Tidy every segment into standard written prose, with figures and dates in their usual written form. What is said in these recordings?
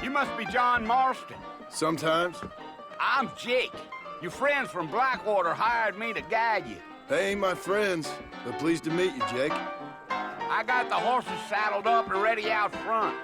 You must be John Marston. Sometimes. I'm Jake. Your friends from Blackwater hired me to guide you. They ain't my friends, but pleased to meet you, Jake. I got the horses saddled up and ready out front.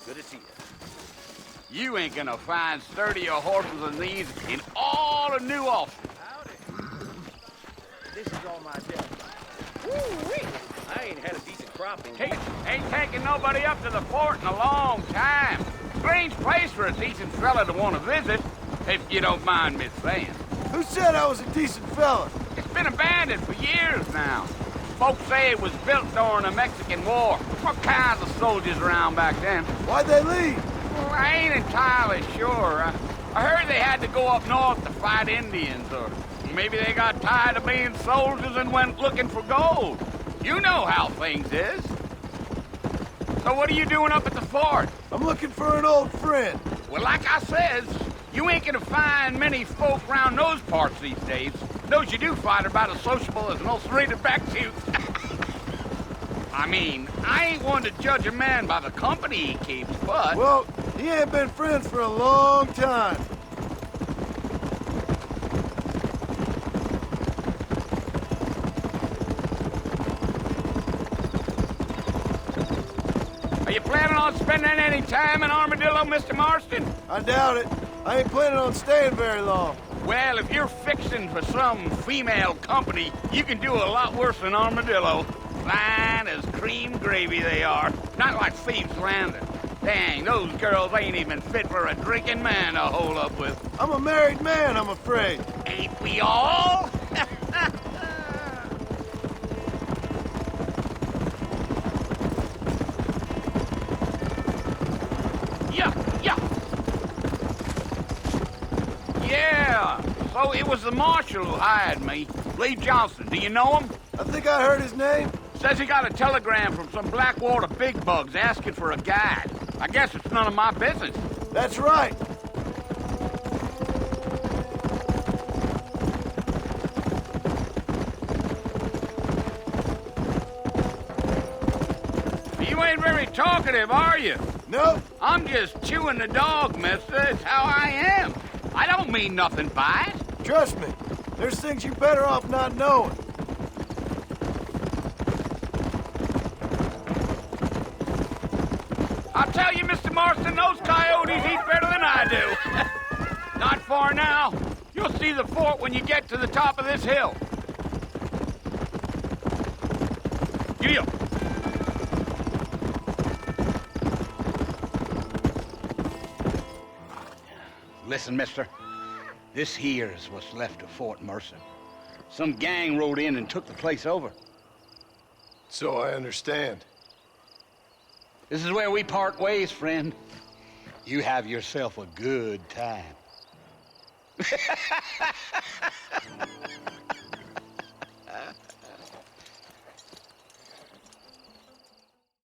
Good to see you. You ain't gonna find sturdier horses than these in all of New Ulster. Howdy. This is all my debt. Woo-wee! I ain't had a decent crop in years. Ain't taking nobody up to the fort in a long time. Strange place for a decent fella to want to visit, if you don't mind me saying. Who said I was a decent fella? It's been abandoned for years now. Folks say it was built during the Mexican War. What kinds of soldiers around back then? Why'd they leave? Well, I ain't entirely sure. I heard they had to go up north to fight Indians, or maybe they got tired of being soldiers and went looking for gold. You know how things is. So what are you doing up at the fort? I'm looking for an old friend. Well, like I says, you ain't gonna find many folk around those parts these days. Those you do find are about as sociable as an ulcerated back tooth. I mean, I ain't one to judge a man by the company he keeps, but... Well, he ain't been friends for a long time. Are you planning on spending any time in Armadillo, Mr. Marston? I doubt it. I ain't planning on staying very long. Well, if you're fixing for some female company, you can do a lot worse than Armadillo. Fine as cream gravy they are. Not like Thieves' Landing. Dang, those girls ain't even fit for a drinking man to hole up with. I'm a married man, I'm afraid. Ain't we all? Yeah, so it was the marshal who hired me. Lee Johnson, do you know him? I think I heard his name. Says he got a telegram from some Blackwater big bugs asking for a guide. I guess it's none of my business. That's right. You ain't very talkative, are you? Nope. I'm just chewing the dog, mister. It's how I am. I don't mean nothing by it. Trust me. There's things you're better off not knowing. I'll tell you, Mr. Marston, those coyotes eat better than I do. Not far now. You'll see the fort when you get to the top of this hill. Giddy up. Listen, mister. This here is what's left of Fort Mercer. Some gang rode in and took the place over. So I understand. This is where we part ways, friend. You have yourself a good time.